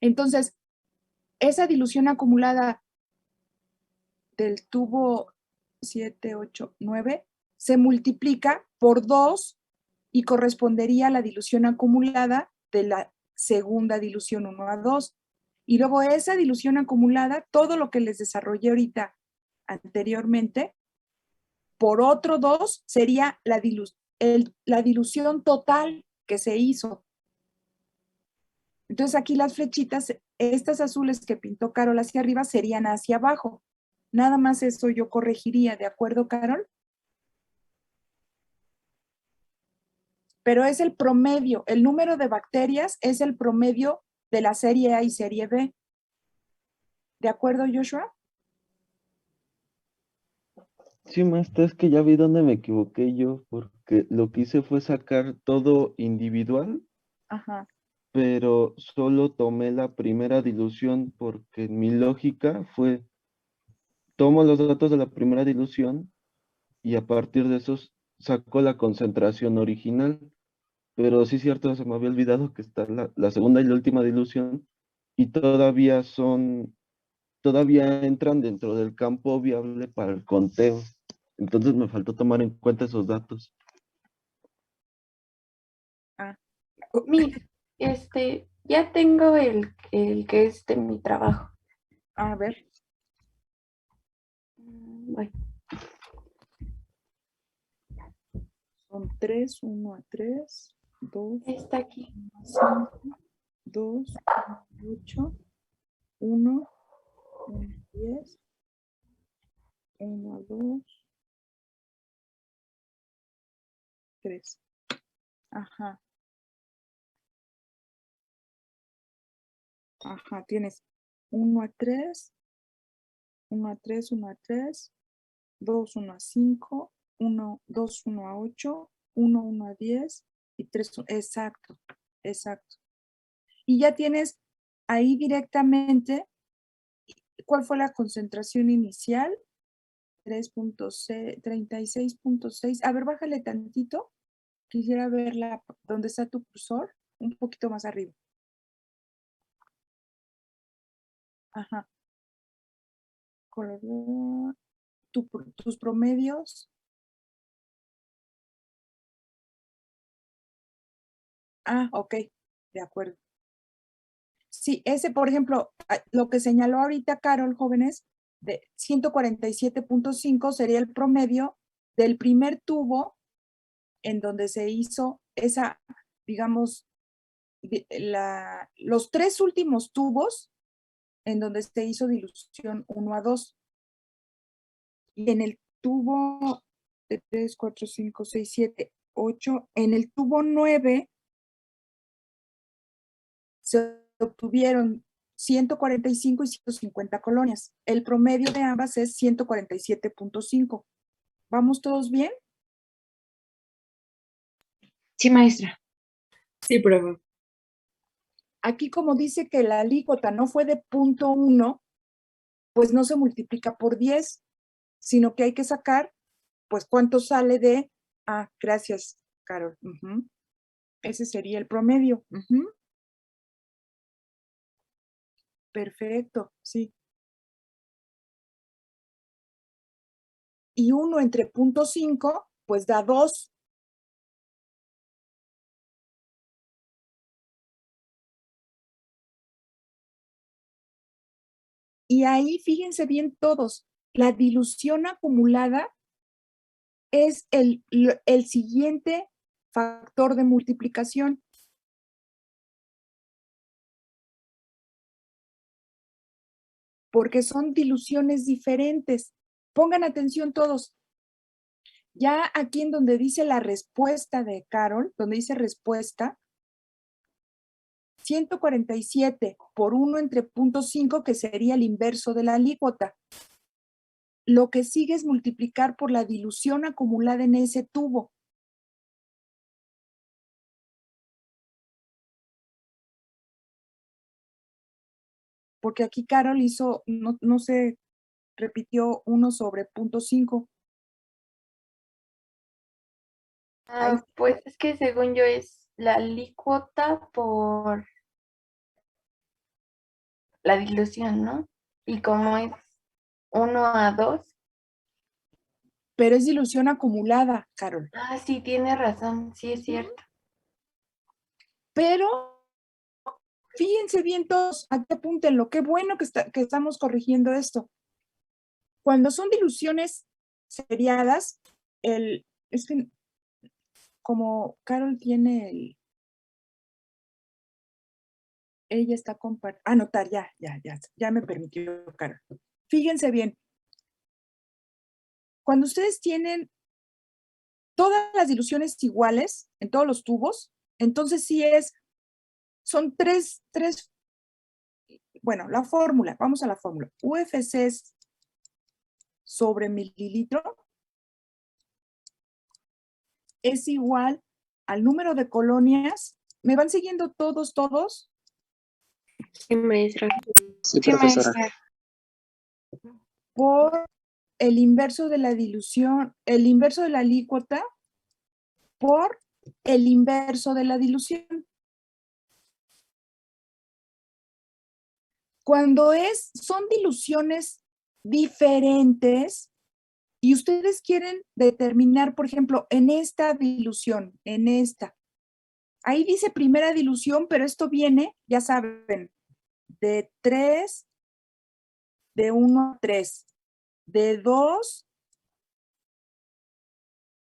Entonces, esa dilución acumulada del tubo 7, 8, 9 se multiplica por 2 y correspondería a la dilución acumulada de la segunda dilución 1 a 2. Y luego esa dilución acumulada, todo lo que les desarrollé ahorita anteriormente, por otro 2 sería la dilución total que se hizo. Entonces aquí las flechitas, estas azules que pintó Carol hacia arriba, serían hacia abajo. Nada más eso yo corregiría, ¿de acuerdo, Carol? Pero es el promedio, el número de bacterias es el promedio de la serie A y serie B. ¿De acuerdo, Joshua? Sí, maestra, es que ya vi dónde me equivoqué yo, porque lo que hice fue sacar todo individual, Ajá. pero solo tomé la primera dilución porque mi lógica fue, tomo los datos de la primera dilución y a partir de esos saco la concentración original. Pero sí es cierto, se me había olvidado que está la segunda y la última dilución y todavía entran dentro del campo viable para el conteo. Entonces me faltó tomar en cuenta esos datos. Ah, Miss, ya tengo el que es de mi trabajo. a ver. Bueno, Son 3, 1 a 3, 2, está aquí. 5, 2, 8, 1, 10, 1 a 2, 3. Ajá, ajá, tienes 1 a 3, 1 a 3, 1 a 3, 2, 1 a 5, 1, 2, 1 a 8, 1, 1 a 10 y 3, exacto, exacto. Y ya tienes ahí directamente cuál fue la concentración inicial, 36.6. A ver, bájale tantito. Quisiera verla dónde está tu cursor, un poquito más arriba. Ajá. Tus promedios. Ah, ok, de acuerdo. Sí, ese, por ejemplo, lo que señaló ahorita Carol, jóvenes, de 147.5 sería el promedio del primer tubo en donde se hizo esa, digamos, los 3 últimos tubos en donde se hizo dilución 1 a 2. Y en el tubo de 3, 4, 5, 6, 7, 8, en el tubo 9 se obtuvieron 145 y 150 colonias. El promedio de ambas es 147.5. ¿Vamos todos bien? Sí, maestra. Sí, profe. Aquí como dice que la alícuota no fue de 0.1, pues no se multiplica por 10, sino que hay que sacar, pues, cuánto sale de... Ah, gracias, Carol. Ese sería el promedio. Perfecto, sí. Y 1 entre 0.5, pues da 2. Y ahí fíjense bien todos, la dilución acumulada es el siguiente factor de multiplicación. Porque son diluciones diferentes. Pongan atención todos. Ya aquí en donde dice la respuesta de Carol, donde dice respuesta, 147 por 1 entre 0.5, que sería el inverso de la alícuota. Lo que sigue es multiplicar por la dilución acumulada en ese tubo. Porque aquí Carol hizo, no se repitió 1 sobre 0.5. Pues es que según yo es la alícuota por la dilución, ¿no? Y como es 1 a 2. Pero es dilución acumulada, Carol. Ah, sí, tiene razón, sí es cierto. Pero fíjense bien todos, aquí apúntenlo, qué bueno que estamos corrigiendo esto. Cuando son diluciones seriadas, es que como Carol tiene ella está compartiendo, anotar, ya me permitió, Carol. Fíjense bien, cuando ustedes tienen todas las diluciones iguales en todos los tubos, entonces sí son tres, bueno, la fórmula, vamos a la fórmula. UFC sobre mililitro es igual al número de colonias. ¿Me van siguiendo todos? Sí, maestra. Sí, profesora. Por el inverso de la dilución, el inverso de la alícuota por el inverso de la dilución. Cuando son diluciones diferentes y ustedes quieren determinar, por ejemplo, en esta dilución, ahí dice primera dilución, pero esto viene, ya saben, de 3, de 1 a 3, de 2,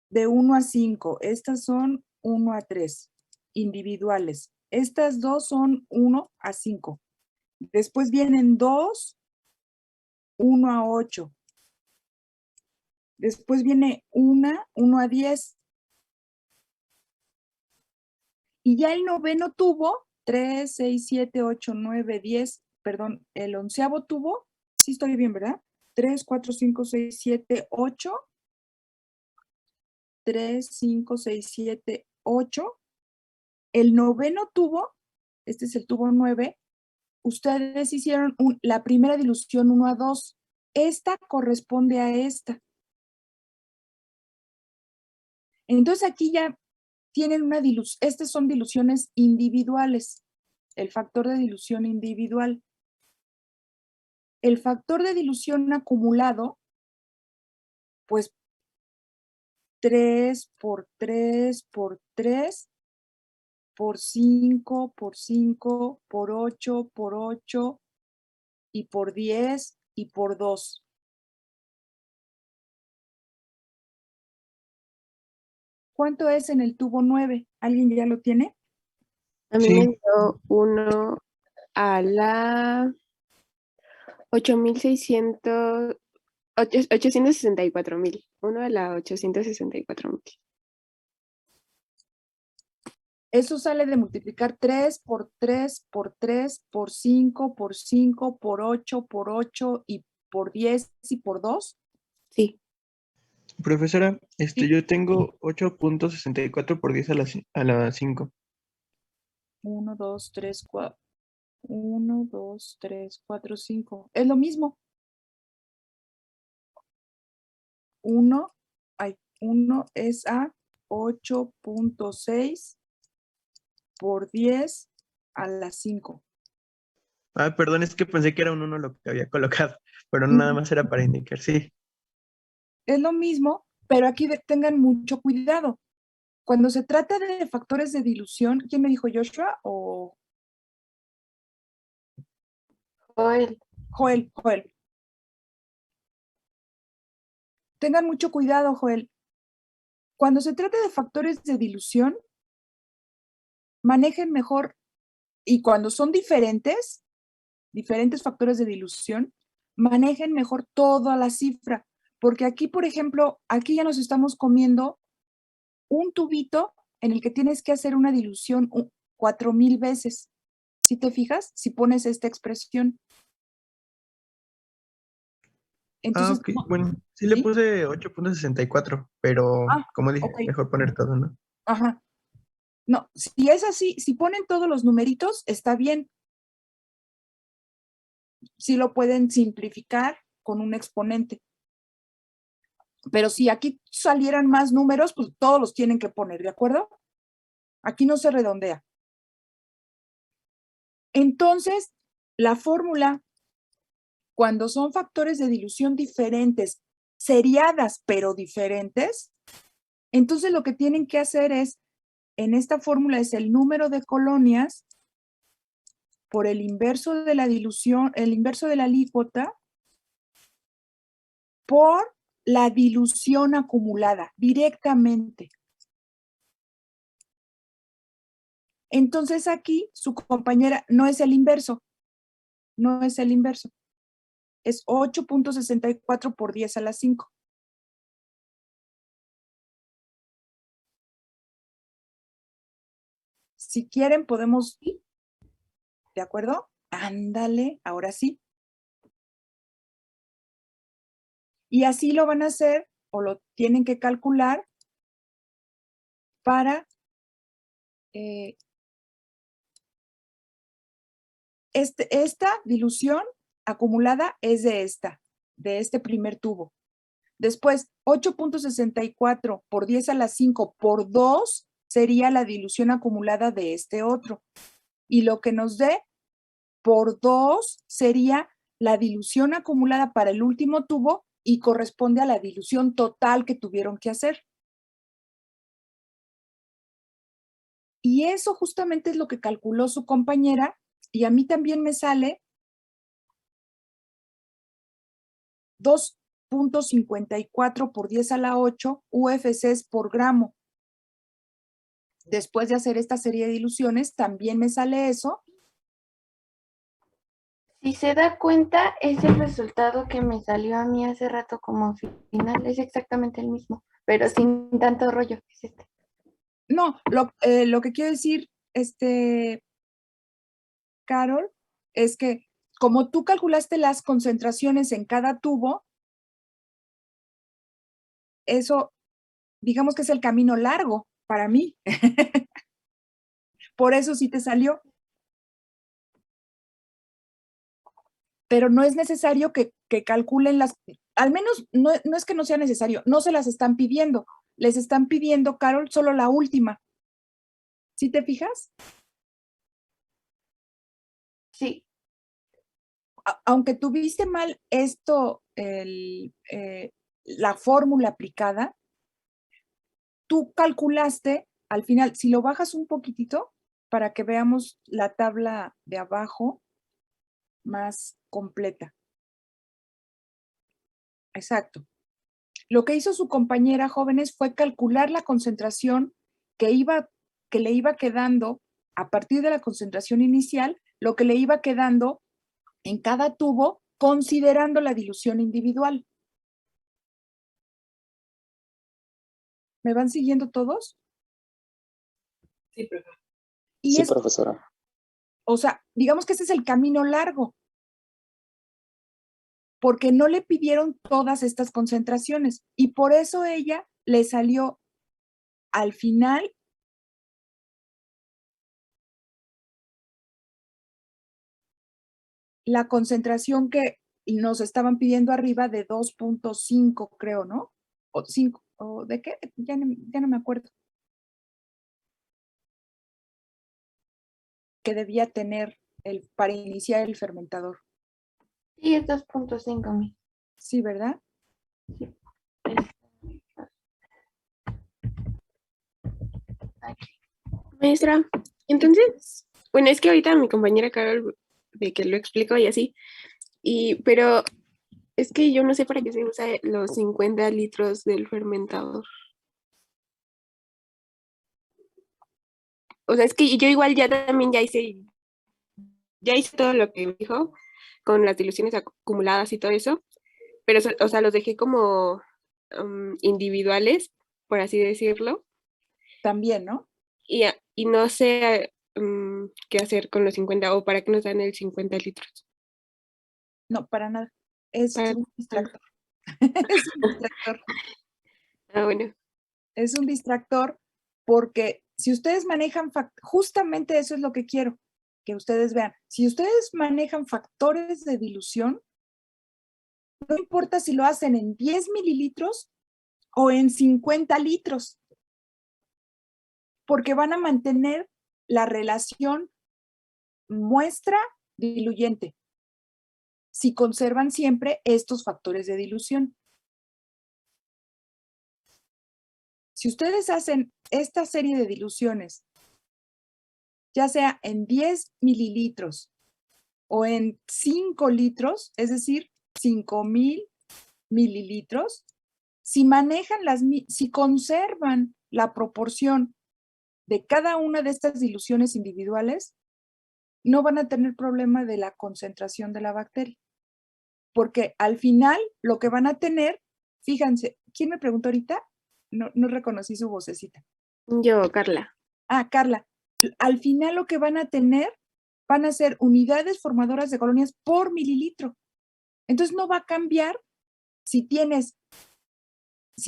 de 1 a 5. Estas son 1 a 3, individuales. Estas dos son 1 a 5. Después vienen 2, 1 a 8. Después viene 1 a 10. Y ya el noveno tubo, 3, 6, 7, 8, 9, 10, perdón, el 11º tubo, sí estoy bien, ¿verdad? 3, 4, 5, 6, 7, 8. 3, 5, 6, 7, 8. El noveno tubo, este es el tubo 9, ustedes hicieron la primera dilución 1 a 2. Esta corresponde a esta. Entonces aquí ya tienen una dilución, estas son diluciones individuales, el factor de dilución individual. El factor de dilución acumulado, pues 3 por 3 por 3 por 5 por 5 por 8 por 8 y por 10 y por 2. ¿Cuánto es en el tubo 9? ¿Alguien ya lo tiene? A mí Sí. me dio 1 a la 8,600, 864,000. 1 a la 864,000. Eso sale de multiplicar 3 por 3 por 3 por 5 por 5 por 8 por 8 y por 10 y por 2. Sí. Profesora, Sí. yo tengo 8.64 por 10 a la 5. 1, 2, 3, 4. 1, 2, 3, 4, 5. Es lo mismo. 1 es a 8.6 por 10 a la 5. Ah, perdón, es que pensé que era un 1 lo que había colocado, pero nada más era para indicar, sí. Es lo mismo, pero aquí tengan mucho cuidado. Cuando se trata de factores de dilución, ¿quién me dijo, Joshua o Joel. Joel? Tengan mucho cuidado, Joel. Cuando se trata de factores de dilución, manejen mejor, y cuando son diferentes factores de dilución, manejen mejor toda la cifra, porque aquí, por ejemplo, aquí ya nos estamos comiendo un tubito en el que tienes que hacer una dilución 4,000 veces. ¿Sí te fijas? Si pones esta expresión. Ah, Entonces, ok, bueno, sí le ¿sí? puse 8.64, pero como dije, Ok. mejor poner todo, ¿no? Ajá. No, si es así, si ponen todos los numeritos, está bien. Sí lo pueden simplificar con un exponente. Pero si aquí salieran más números, pues todos los tienen que poner, ¿de acuerdo? Aquí no se redondea. Entonces, la fórmula, cuando son factores de dilución diferentes, seriadas pero diferentes, entonces lo que tienen que hacer es, en esta fórmula es el número de colonias por el inverso de la dilución, el inverso de la alícuota, por la dilución acumulada directamente. Entonces aquí su compañera no es el inverso, no es el inverso. Es 8.64 por 10 a la 5. Si quieren podemos, ¿de acuerdo? Ándale, ahora sí. Y así lo van a hacer o lo tienen que calcular para esta dilución acumulada es de este primer tubo. Después, 8.64 por 10 a la 5 por 2 sería la dilución acumulada de este otro. Y lo que nos dé por 2 sería la dilución acumulada para el último tubo y corresponde a la dilución total que tuvieron que hacer. Y eso justamente es lo que calculó su compañera y a mí también me sale 2.54 por 10 a la 8 UFCs por gramo. Después de hacer esta serie de diluciones, también me sale eso. Si se da cuenta, es el resultado que me salió a mí hace rato como final. Es exactamente el mismo, pero sin tanto rollo. Es este. No, lo que quiero decir, Carol, es que como tú calculaste las concentraciones en cada tubo, eso, digamos que es el camino largo para mí. Por eso sí te salió. Pero no es necesario que calculen al menos no es que no sea necesario, no se las están pidiendo. Les están pidiendo, Carol, solo la última. ¿Sí te fijas? Sí. Aunque tuviste mal esto, la fórmula aplicada, tú calculaste, al final, si lo bajas un poquitito, para que veamos la tabla de abajo más completa. Exacto. Lo que hizo su compañera, jóvenes, fue calcular la concentración que le iba quedando a partir de la concentración inicial, lo que le iba quedando en cada tubo, considerando la dilución individual. ¿Me van siguiendo todos? Sí, profesora. Y Sí, es, profesora. o sea, digamos que ese es el camino largo, porque no le pidieron todas estas concentraciones y por eso ella le salió al final la concentración que nos estaban pidiendo arriba de 2.5, creo, ¿no? O 5, ¿o de qué? Ya no me acuerdo. Que debía tener para iniciar el fermentador. Sí, es 2.5 mil. Sí, ¿verdad? Sí. Maestra, entonces, bueno, es que ahorita mi compañera Carol de que lo explico y así, pero es que yo no sé para qué se usa los 50 litros del fermentador. O sea, es que yo igual ya también ya hice todo lo que me dijo con las diluciones acumuladas y todo eso, pero, o sea, los dejé como individuales, por así decirlo. También, ¿no? Y no sé qué hacer con los 50 o para qué nos dan el 50 litros. No, para nada. Es Para- un distractor. Es un distractor. Ah, bueno. Es un distractor porque si ustedes manejan, justamente eso es lo que quiero que ustedes vean. Si ustedes manejan factores de dilución, no importa si lo hacen en 10 mililitros o en 50 litros, porque van a mantener la relación muestra diluyente, si conservan siempre estos factores de dilución. Si ustedes hacen esta serie de diluciones, ya sea en 10 mililitros o en 5 litros, es decir, 5,000 mililitros, si manejan si conservan la proporción de cada una de estas diluciones individuales, no van a tener problema de la concentración de la bacteria. Porque al final lo que van a tener, fíjense, ¿quién me preguntó ahorita? No reconocí su vocecita. Yo, Carla. Ah, Carla. Al final lo que van a tener van a ser unidades formadoras de colonias por mililitro. Entonces no va a cambiar si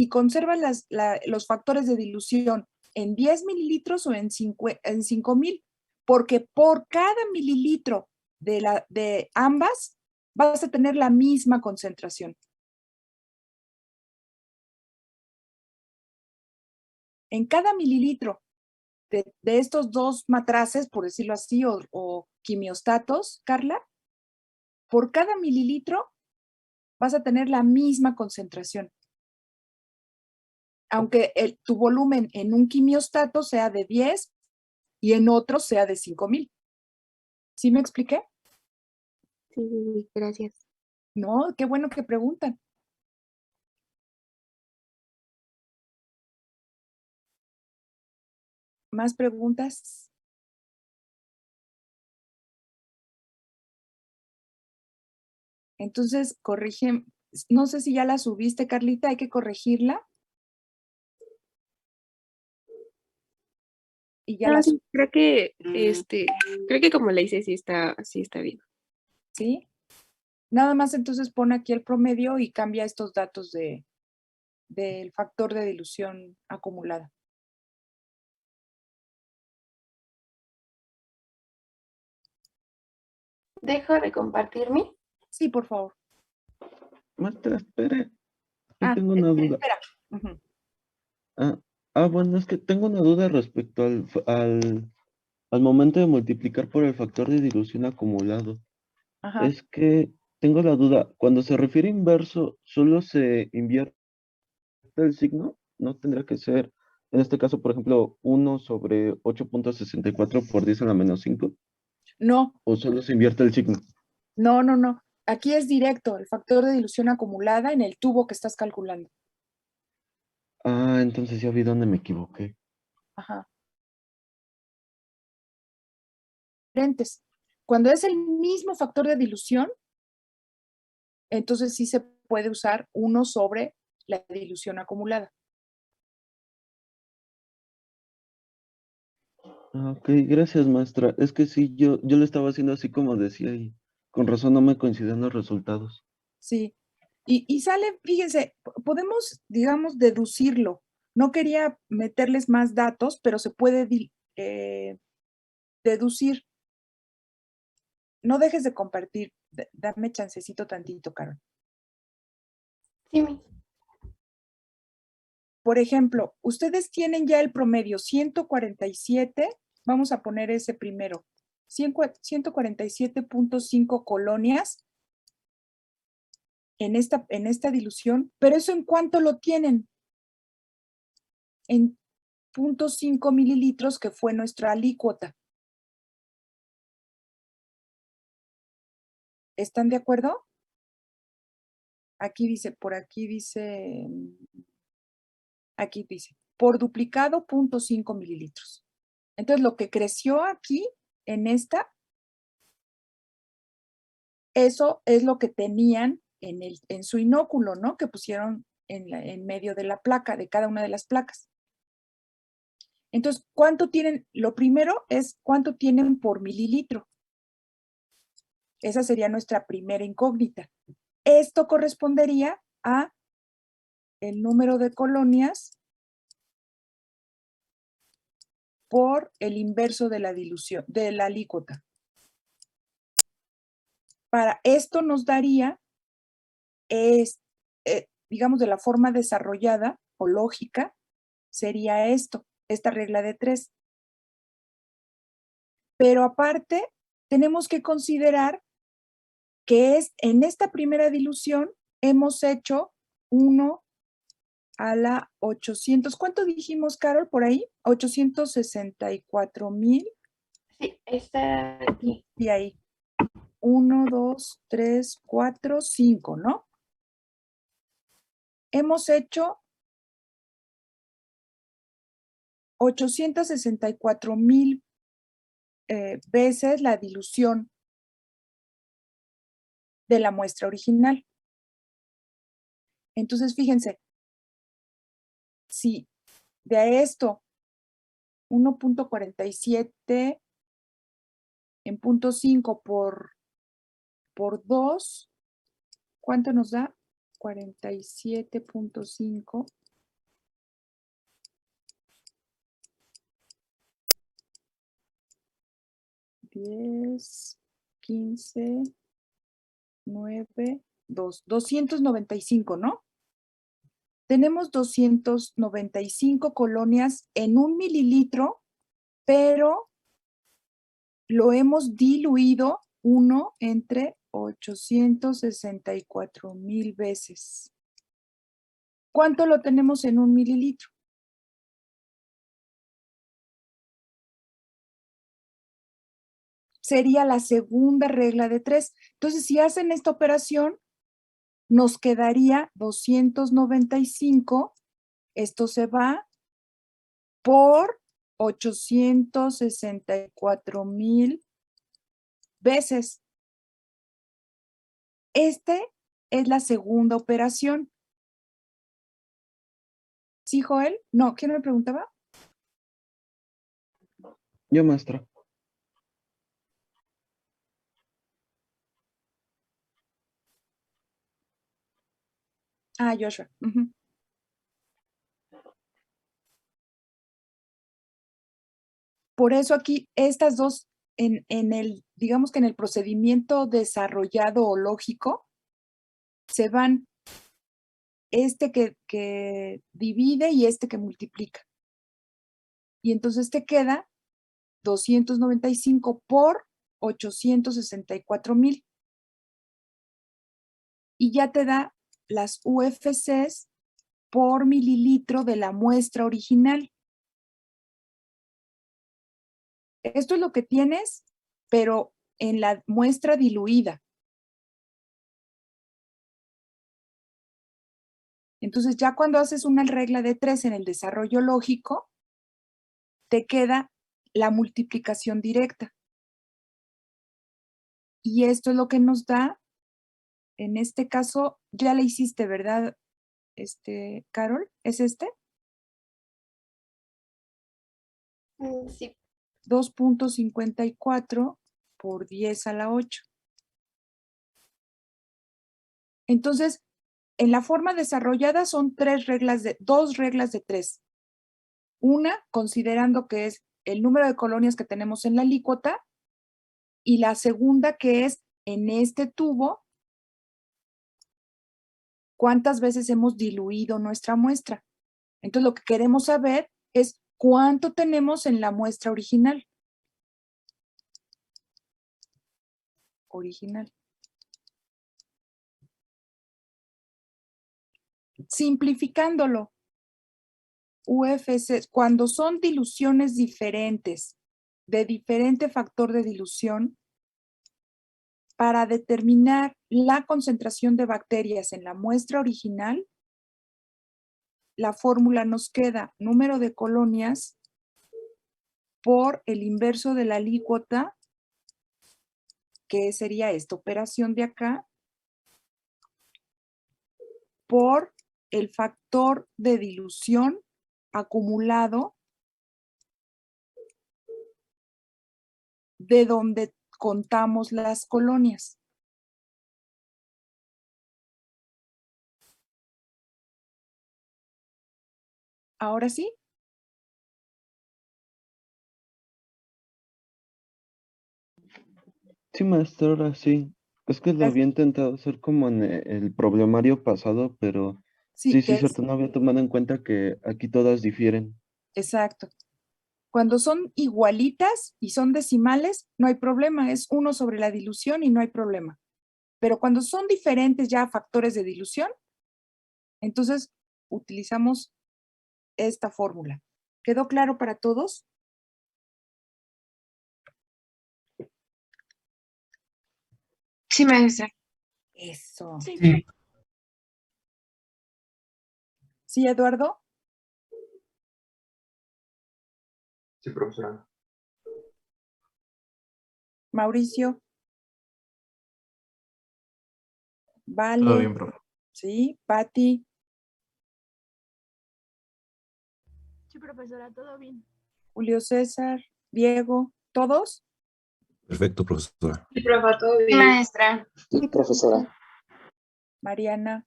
conservas los factores de dilución en 10 mililitros o en 5,000, porque por cada mililitro de ambas vas a tener la misma concentración. En cada mililitro de estos dos matraces, por decirlo así, o quimiostatos, Carla, por cada mililitro vas a tener la misma concentración. Aunque tu volumen en un quimiostato sea de 10 y en otro sea de 5,000. ¿Sí me expliqué? Sí, gracias. No, qué bueno que preguntan. ¿Más preguntas? Entonces, corrigen. No sé si ya la subiste, Carlita, hay que corregirla. Y ya No, la sí, creo que como la hice sí está bien. ¿sí? Nada más entonces pon aquí el promedio y cambia estos datos del factor de dilución acumulada. ¿Dejo de compartirme? Sí, por favor. Maestra, espere. Yo tengo una duda. Espera. Ujú. Bueno, es que tengo una duda respecto al momento de multiplicar por el factor de dilución acumulado. Ajá. Es que tengo la duda, cuando se refiere a inverso, ¿solo se invierte el signo? ¿No tendrá que ser, en este caso, por ejemplo, 1 sobre 8.64 por 10 a la menos 5? No, ¿O solo se invierte el signo? no. Aquí es directo, el factor de dilución acumulada en el tubo que estás calculando. Entonces ya vi dónde me equivoqué. Ajá. Diferentes. Cuando es el mismo factor de dilución, entonces sí se puede usar 1 sobre la dilución acumulada. Ok, gracias, maestra. Es que sí, yo lo estaba haciendo así como decía y con razón no me coinciden los resultados. Sí. Y sale, fíjense, podemos, digamos, deducirlo. No quería meterles más datos, pero se puede deducir. No dejes de compartir. Dame chancecito tantito, Carol. Sí, Por ejemplo, ustedes tienen ya el promedio 147, vamos a poner ese primero, 147.5 colonias en esta dilución, pero eso ¿en cuánto lo tienen? En 0.5 mililitros, que fue nuestra alícuota. ¿Están de acuerdo? Aquí dice, por duplicado 0.5 mililitros. Entonces, lo que creció aquí, en esta, eso es lo que tenían en su inóculo, ¿no? Que pusieron en medio de la placa, de cada una de las placas. Entonces, ¿cuánto tienen? Lo primero es cuánto tienen por mililitro. Esa sería nuestra primera incógnita. Esto correspondería a el número de colonias por el inverso de la dilución, de la alícuota. Para esto nos daría, digamos, de la forma desarrollada o lógica, sería esta regla de 3. Pero aparte, tenemos que considerar que en esta primera dilución hemos hecho 1 a la 800. ¿Cuánto dijimos, Carol, por ahí? 864,000. Sí, está aquí. Y ahí. 1, 2, 3, 4, 5, ¿no? Hemos hecho 864,000 veces la dilución de la muestra original. Entonces, fíjense, si de esto 1.47 en 0.5 por 2, ¿cuánto nos da? 47.5. $10, 15, 9, 2, 295, ¿no? Tenemos 295 colonias en 1 mililitro, pero lo hemos diluido 1 entre 864,000 veces. ¿Cuánto lo tenemos en 1 mililitro? Sería la segunda regla de 3. Entonces, si hacen esta operación, nos quedaría 295. Esto se va por 864,000 veces. Este es la segunda operación. ¿Sí, Joel? No, ¿quién me preguntaba? Yo, maestra. Ah, Joshua. Ujú. Por eso aquí estas dos, digamos que en el procedimiento desarrollado o lógico, se van este que divide y este que multiplica. Y entonces te queda 295 por 864,000. Y ya te da las UFCs por mililitro de la muestra original. Esto es lo que tienes, pero en la muestra diluida. Entonces, ya cuando haces una regla de 3 en el desarrollo lógico, te queda la multiplicación directa. Y esto es lo que nos da, en este caso, ya la hiciste, ¿verdad, Carol? ¿Es este? Sí. 2.54 por 10 a la 8. Entonces, en la forma desarrollada son dos reglas de 3. Una, considerando que es el número de colonias que tenemos en la alícuota, y la segunda, que es en este tubo, cuántas veces hemos diluido nuestra muestra. Entonces, lo que queremos saber es cuánto tenemos en la muestra original. Simplificándolo, UFC, cuando son diluciones diferentes, de diferente factor de dilución, para determinar la concentración de bacterias en la muestra original, la fórmula nos queda número de colonias por el inverso de la alícuota, que sería esta operación de acá, por el factor de dilución acumulado de donde contamos las colonias. ¿Ahora sí? Sí, maestra, ahora sí. Es que lo había intentado hacer como en el problemario pasado, pero Sí, sí, que es cierto, no había tomado en cuenta que aquí todas difieren. exacto. Cuando son igualitas y son decimales, no hay problema, es 1 sobre la dilución y no hay problema. Pero cuando son diferentes ya factores de dilución, entonces utilizamos esta fórmula. ¿Quedó claro para todos? Sí, maestra. Eso. Sí. ¿Sí, Eduardo? Sí, profesora. Mauricio. Vale. Todo bien, profe. Sí, Patti. Sí, profesora, todo bien. Julio César, Diego, ¿todos? Perfecto, profesora. Sí, profe, todo Sí, bien. maestra. Sí, profesora. Mariana,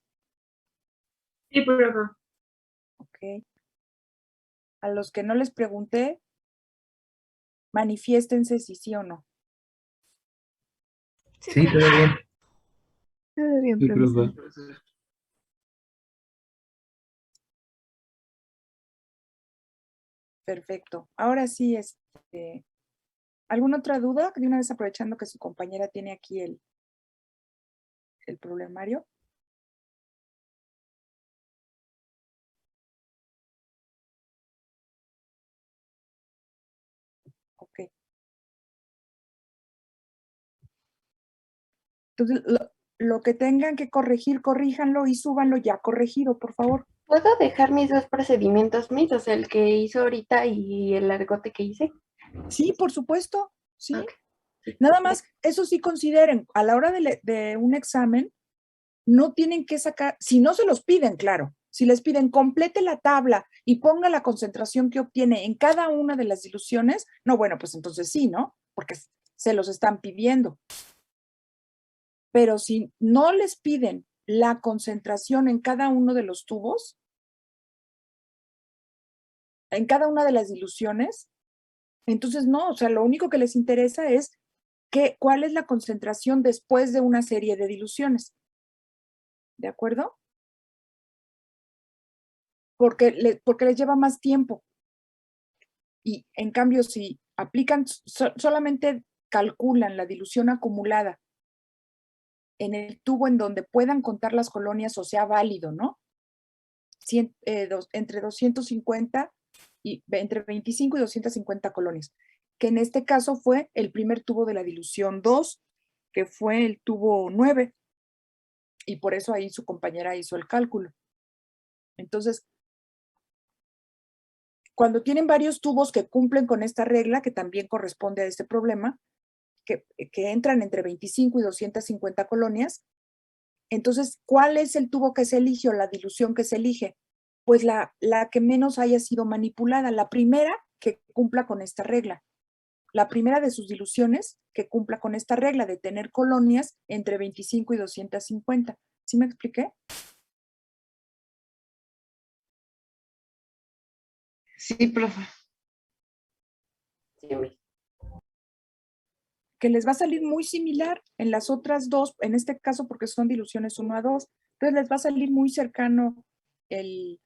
Sí, profe. ok. A los que no les pregunté, manifiéstense si sí o no. Sí, todo bien. Todo bien, Sí, profesor. profe. Perfecto. Ahora sí, ¿alguna otra duda? De una vez aprovechando que su compañera tiene aquí el problemario. Ok. Entonces, lo que tengan que corregir, corríjanlo y súbanlo ya corregido, por favor. ¿Puedo dejar mis dos procedimientos mismos, el que hizo ahorita y el largote que hice? Sí, por supuesto. Sí. Ok. Nada más, eso sí consideren, a la hora de un examen, no tienen que sacar, si no se los piden, claro, si les piden complete la tabla y ponga la concentración que obtiene en cada una de las diluciones, no, bueno, pues entonces sí, ¿no? Porque se los están pidiendo. Pero si no les piden la concentración en cada uno de los tubos, en cada una de las diluciones, entonces no, o sea, lo único que les interesa es cuál es la concentración después de una serie de diluciones. ¿De acuerdo? Porque les lleva más tiempo. Y en cambio, si aplican, solamente calculan la dilución acumulada en el tubo en donde puedan contar las colonias, o sea, válido, ¿no? Entre 250 y entre 25 y 250 colonias, que en este caso fue el primer tubo de la dilución 2, que fue el tubo 9, y por eso ahí su compañera hizo el cálculo. Entonces, cuando tienen varios tubos que cumplen con esta regla, que también corresponde a este problema, que entran entre 25 y 250 colonias, entonces, ¿cuál es el tubo que se elige o la dilución que se elige? Pues la que menos haya sido manipulada, la primera que cumpla con esta regla. La primera de sus diluciones que cumpla con esta regla de tener colonias entre 25 y 250. ¿Sí me expliqué? Sí, profe. Sí, mi- Que les va a salir muy similar en las otras dos, en este caso porque son diluciones 1 a 2, entonces les va a salir muy cercano el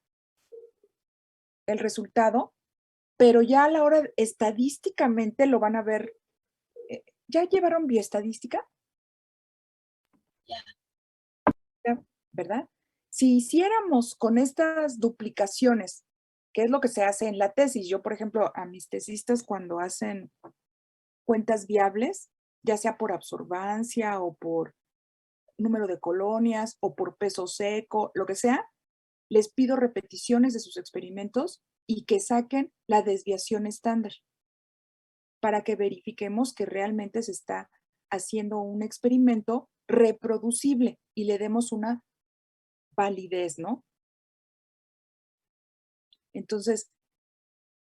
resultado, pero ya a la hora estadísticamente lo van a ver. ¿Ya llevaron bioestadística? Ya, ¿verdad? Si hiciéramos con estas duplicaciones, que es lo que se hace en la tesis, yo, por ejemplo, a mis tesistas cuando hacen cuentas viables, ya sea por absorbancia o por número de colonias o por peso seco, lo que sea, les pido repeticiones de sus experimentos y que saquen la desviación estándar para que verifiquemos que realmente se está haciendo un experimento reproducible y le demos una validez, ¿no? Entonces,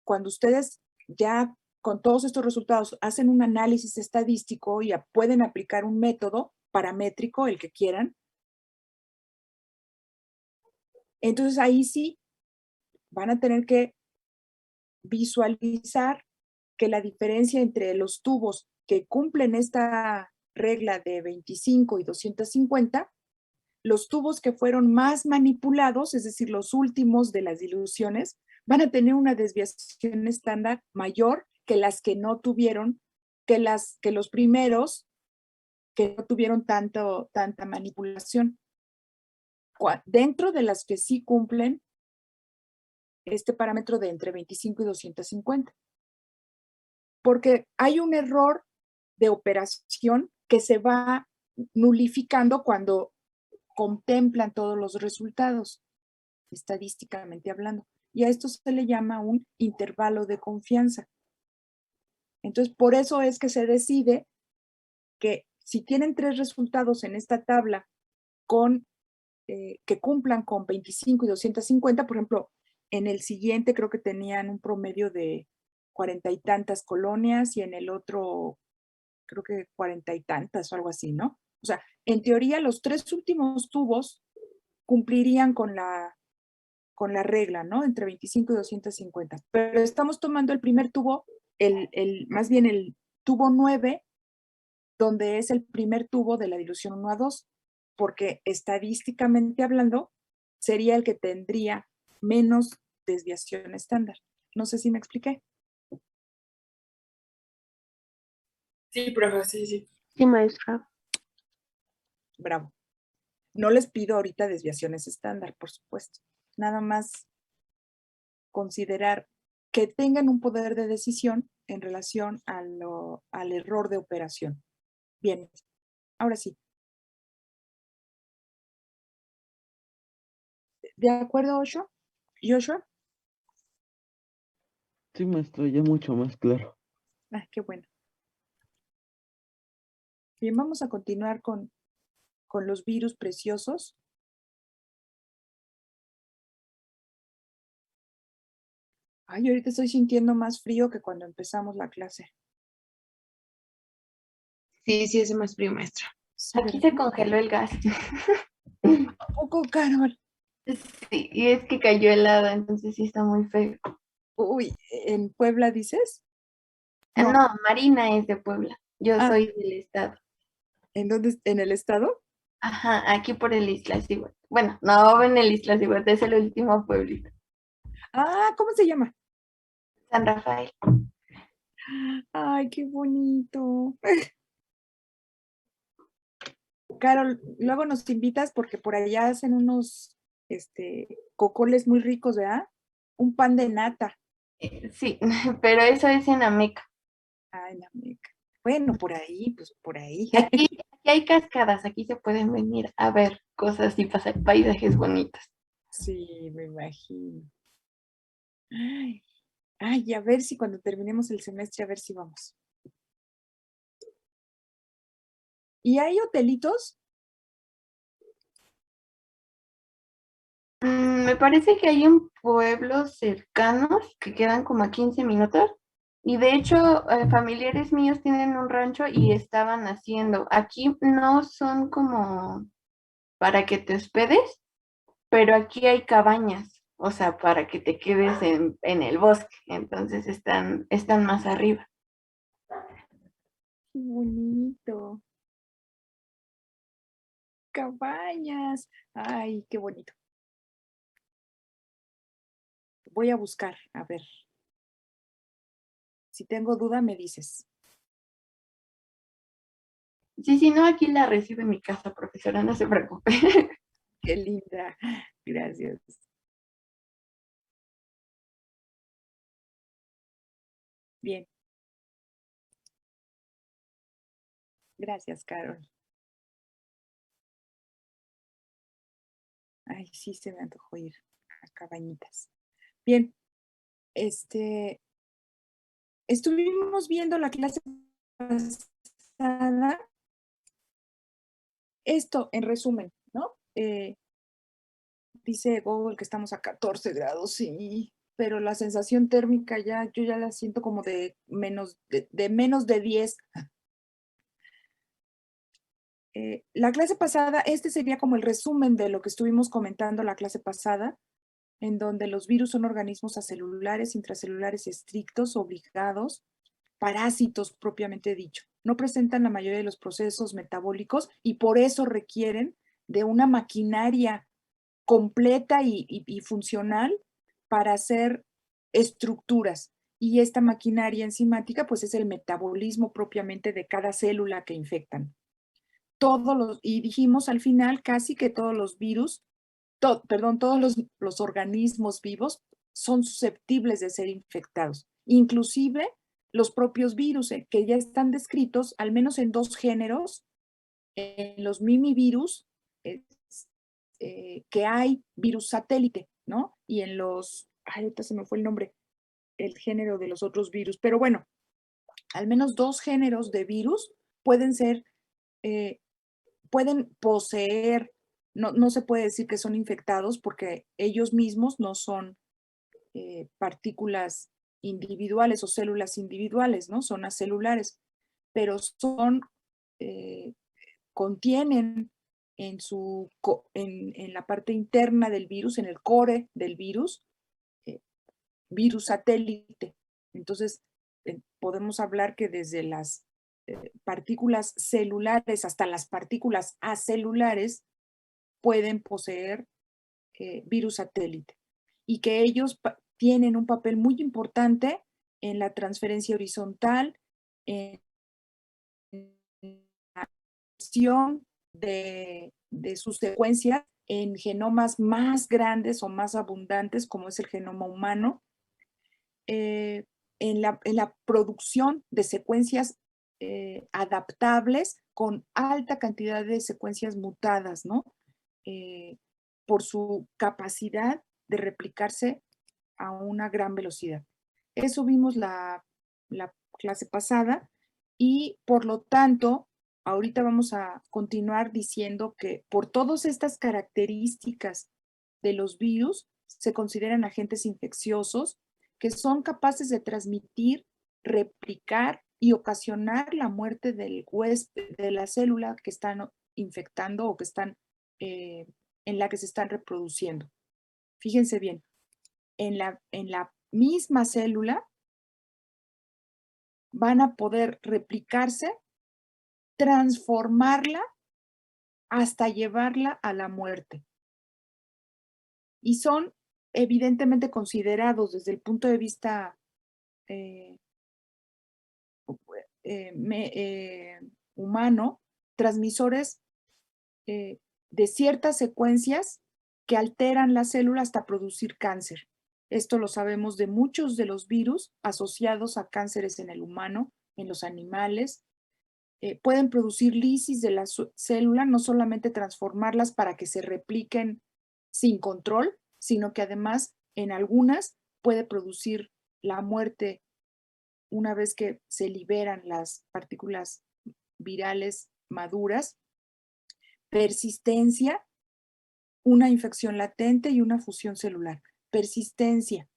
cuando ustedes ya con todos estos resultados hacen un análisis estadístico y pueden aplicar un método paramétrico, el que quieran, entonces ahí sí van a tener que visualizar que la diferencia entre los tubos que cumplen esta regla de 25 y 250, los tubos que fueron más manipulados, es decir, los últimos de las diluciones, van a tener una desviación estándar mayor que las que no tuvieron, que los primeros que no tuvieron tanta manipulación. Dentro de las que sí cumplen este parámetro de entre 25 y 250. Porque hay un error de operación que se va nulificando cuando contemplan todos los resultados, estadísticamente hablando. Y a esto se le llama un intervalo de confianza. Entonces, por eso es que se decide que si tienen 3 resultados en esta tabla que cumplan con 25 y 250, por ejemplo, en el siguiente creo que tenían un promedio de 40 y tantas colonias y en el otro creo que 40 y tantas o algo así, ¿no? O sea, en teoría los 3 últimos tubos cumplirían con la regla, ¿no? Entre 25 y 250. Pero estamos tomando el primer tubo, más bien el tubo 9, donde es el primer tubo de la dilución 1 a 2, porque estadísticamente hablando, sería el que tendría menos desviación estándar. No sé si me expliqué. Sí, profe, sí, sí. Sí, maestra. Bravo. No les pido ahorita desviaciones estándar, por supuesto. Nada más considerar que tengan un poder de decisión en relación al error de operación. Bien, ahora sí. ¿De acuerdo, Joshua? Sí, maestro, ya mucho más claro. Ah, qué bueno. Bien, vamos a continuar con los virus preciosos. Ay, ahorita estoy sintiendo más frío que cuando empezamos la clase. Sí, sí, es más frío, maestra. Sí, Aquí ¿verdad? se congeló el gas. ¿A poco, Carol? Sí, y es que cayó helado, entonces sí está muy feo. Uy, ¿en Puebla dices? No. No, Marina es de Puebla. Yo Ah. soy del estado. ¿En dónde? ¿En el estado? Ajá, aquí por el Isla Ciguat. Bueno, no en el Isla Ciguat, es el último pueblito. Ah, ¿cómo se llama? San Rafael. Ay, qué bonito. Carol, luego nos invitas porque por allá hacen unos cocoles muy ricos, ¿verdad? Un pan de nata. Sí, pero eso es en Ameca. Ay, la meca. Bueno, por ahí, pues por ahí. Aquí hay cascadas, aquí se pueden venir a ver cosas y pasar paisajes bonitos. Sí, me imagino. Ay, a ver si cuando terminemos el semestre, a ver si vamos. ¿Y hay hotelitos? Me parece que hay un pueblo cercanos que quedan como a 15 minutos. Y de hecho, familiares míos tienen un rancho y estaban haciendo. Aquí no son como para que te hospedes, pero aquí hay cabañas, o sea, para que te quedes en el bosque. Entonces están más arriba. Qué bonito. Cabañas. Ay, qué bonito. Voy a buscar, a ver. Si tengo duda, me dices. Sí, sí, no, aquí la recibe en mi casa, profesora, no se preocupe. Qué linda. Gracias. Bien. Gracias, Carol. Ay, sí, se me antojó ir a cabañitas. Bien. Estuvimos viendo la clase pasada. Esto, en resumen, ¿no? Dice Google que estamos a 14 grados, sí, pero la sensación térmica yo ya la siento como de menos de 10. La clase pasada, este sería como el resumen de lo que estuvimos comentando la clase pasada, en donde los virus son organismos acelulares, intracelulares estrictos, obligados, parásitos propiamente dicho. No presentan la mayoría de los procesos metabólicos y por eso requieren de una maquinaria completa y funcional para hacer estructuras. Y esta maquinaria enzimática, pues es el metabolismo propiamente de cada célula que infectan. Y dijimos al final casi que todos los virus, todos los organismos vivos son susceptibles de ser infectados. Inclusive los propios virus que ya están descritos, al menos en 2 géneros, en los mimivirus, que hay virus satélite, ¿no? Y en los, ahorita se me fue el nombre, el género de los otros virus, pero bueno, al menos 2 géneros de virus pueden ser, pueden poseer, no se puede decir que son infectados porque ellos mismos no son partículas individuales o células individuales, ¿no? Son acelulares, pero contienen en la parte interna del virus, en el core del virus, virus satélite. Entonces, podemos hablar que desde las partículas celulares hasta las partículas acelulares pueden poseer virus satélite y que ellos tienen un papel muy importante en la transferencia horizontal, en la acción de sus secuencias en genomas más grandes o más abundantes, como es el genoma humano, en la producción de secuencias adaptables con alta cantidad de secuencias mutadas, ¿no? Por su capacidad de replicarse a una gran velocidad. Eso vimos la clase pasada y por lo tanto, ahorita vamos a continuar diciendo que por todas estas características de los virus se consideran agentes infecciosos que son capaces de transmitir, replicar y ocasionar la muerte del huésped, de la célula que están infectando o que están, en la que se están reproduciendo. Fíjense bien, en la misma célula van a poder replicarse, transformarla hasta llevarla a la muerte. Y son evidentemente considerados desde el punto de vista humano, transmisores de ciertas secuencias que alteran la célula hasta producir cáncer. Esto lo sabemos de muchos de los virus asociados a cánceres en el humano, en los animales. Pueden producir lisis de la célula, no solamente transformarlas para que se repliquen sin control, sino que además en algunas puede producir la muerte una vez que se liberan las partículas virales maduras. Persistencia, una infección latente y una fusión celular. Persistencia,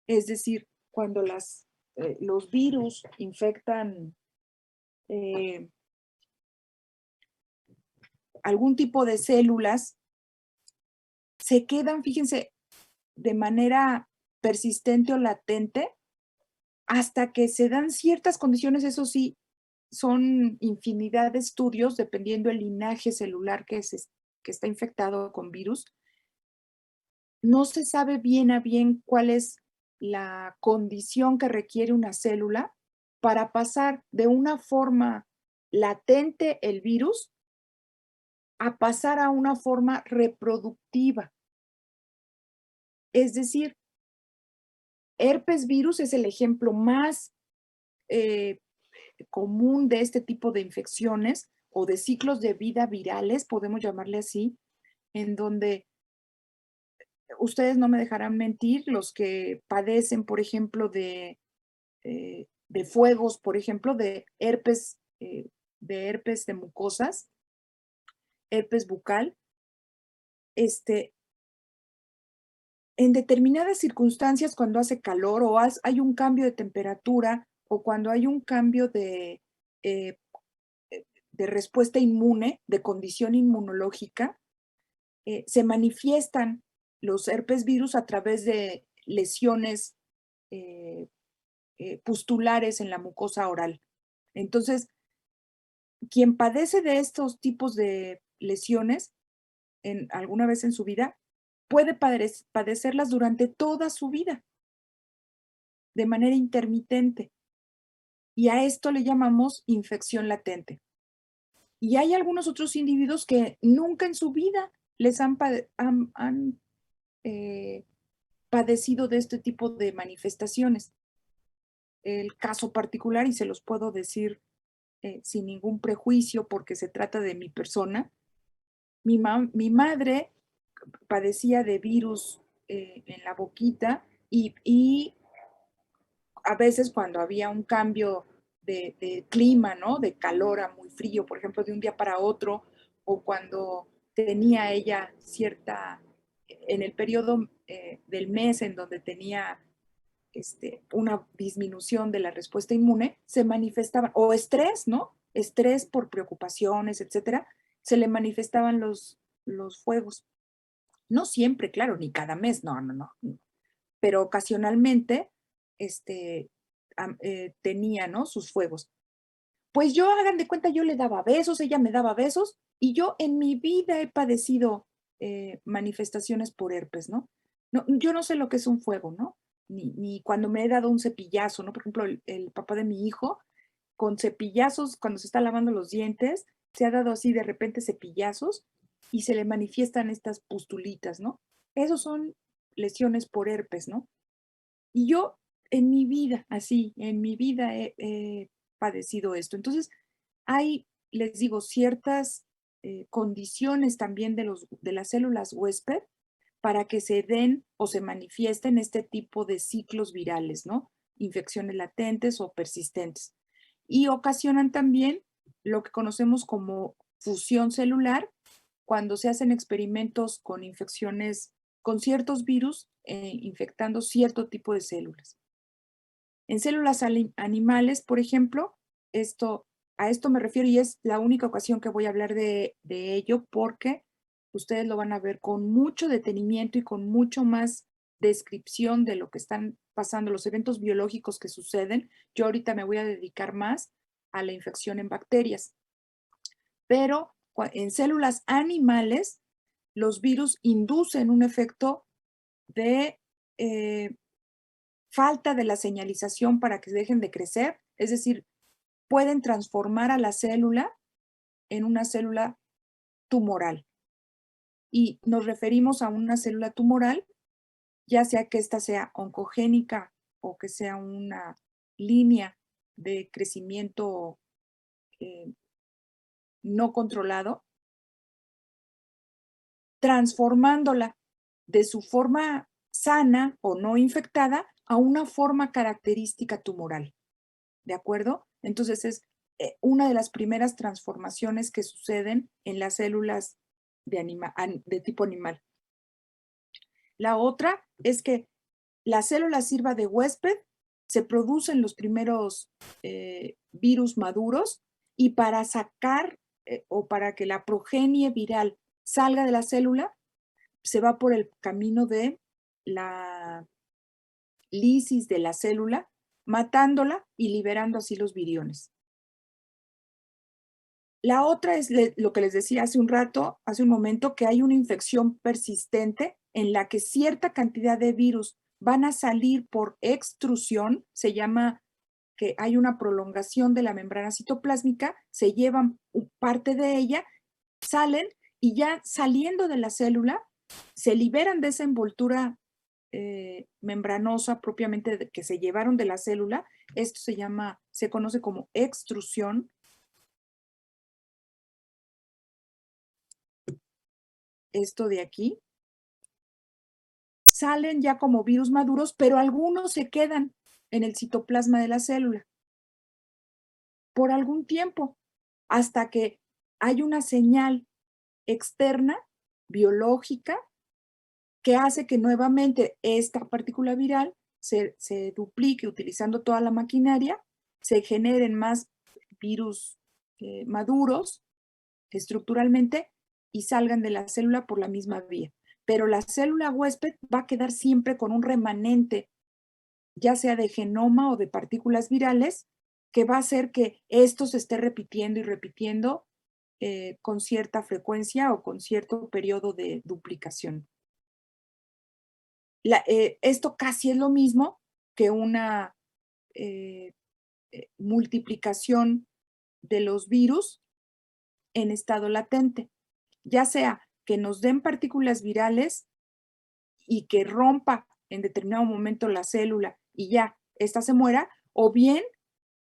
es decir, cuando los virus infectan algún tipo de células, se quedan, fíjense, de manera persistente o latente hasta que se dan ciertas condiciones. Eso sí, son infinidad de estudios dependiendo del linaje celular que está infectado con virus. No se sabe bien a bien cuál es la condición que requiere una célula para pasar de una forma latente el virus a pasar a una forma reproductiva. Es decir, herpes virus es el ejemplo más común de este tipo de infecciones o de ciclos de vida virales, podemos llamarle así, en donde ustedes no me dejarán mentir, los que padecen, por ejemplo, de fuegos, por ejemplo, de herpes de mucosas, herpes bucal, en determinadas circunstancias, cuando hace calor o hay un cambio de temperatura o cuando hay un cambio de respuesta inmune, de condición inmunológica, se manifiestan los herpes virus a través de lesiones pustulares en la mucosa oral. Entonces, quien padece de estos tipos de lesiones alguna vez en su vida, puede padecerlas durante toda su vida. de manera intermitente. Y a esto le llamamos infección latente. Y hay algunos otros individuos que nunca en su vida les han padecido de este tipo de manifestaciones. El caso particular, y se los puedo decir sin ningún prejuicio porque se trata de mi persona, mi madre padecía de virus en la boquita y a veces cuando había un cambio de clima, ¿no? De calor a muy frío, por ejemplo, de un día para otro, o cuando tenía ella en el periodo del mes en donde tenía una disminución de la respuesta inmune, se manifestaban, o estrés, ¿no? Estrés por preocupaciones, etcétera, se le manifestaban los fuegos. No siempre, claro, ni cada mes, no. Pero ocasionalmente tenía, ¿no? Sus fuegos. Pues yo, hagan de cuenta, yo le daba besos, ella me daba besos, y yo en mi vida he padecido manifestaciones por herpes, ¿no? Yo no sé lo que es un fuego, ¿no? Ni cuando me he dado un cepillazo, ¿no? Por ejemplo, el papá de mi hijo, con cepillazos, cuando se está lavando los dientes, se ha dado así de repente cepillazos y se le manifiestan estas pustulitas, ¿no? Esos son lesiones por herpes, ¿no? Y yo en mi vida, así, en mi vida he padecido esto. Entonces, hay, les digo, ciertas condiciones también de las células huésped para que se den o se manifiesten este tipo de ciclos virales, ¿no? Infecciones latentes o persistentes. Y ocasionan también lo que conocemos como fusión celular, cuando se hacen experimentos con infecciones, con ciertos virus, infectando cierto tipo de células. En células animales, por ejemplo, a esto me refiero y es la única ocasión que voy a hablar de ello porque ustedes lo van a ver con mucho detenimiento y con mucho más descripción de lo que están pasando, los eventos biológicos que suceden. Yo ahorita me voy a dedicar más a la infección en bacterias. Pero en células animales, los virus inducen un efecto de falta de la señalización para que dejen de crecer, es decir, pueden transformar a la célula en una célula tumoral. Y nos referimos a una célula tumoral, ya sea que ésta sea oncogénica o que sea una línea de crecimiento no controlado, transformándola de su forma sana o no infectada a una forma característica tumoral. ¿De acuerdo? Entonces es una de las primeras transformaciones que suceden en las células de tipo animal. La otra es que la célula sirva de huésped, se producen los primeros virus maduros y para sacar o para que la progenie viral salga de la célula, se va por el camino de la lisis de la célula, matándola y liberando así los viriones. La otra es lo que les decía hace un momento, que hay una infección persistente en la que cierta cantidad de virus van a salir por extrusión, se llama que hay una prolongación de la membrana citoplásmica, se llevan parte de ella, salen y ya saliendo de la célula, se liberan de esa envoltura membranosa propiamente que se llevaron de la célula. Esto se conoce como extrusión. Esto de aquí. Salen ya como virus maduros, pero algunos se quedan en el citoplasma de la célula por algún tiempo, hasta que hay una señal externa, biológica, que hace que nuevamente esta partícula viral se duplique utilizando toda la maquinaria, se generen más virus maduros estructuralmente y salgan de la célula por la misma vía. Pero la célula huésped va a quedar siempre con un remanente, ya sea de genoma o de partículas virales, que va a hacer que esto se esté repitiendo y repitiendo con cierta frecuencia o con cierto periodo de duplicación. Esto casi es lo mismo que una multiplicación de los virus en estado latente, ya sea que nos den partículas virales y que rompa en determinado momento la célula y ya, esta se muera, o bien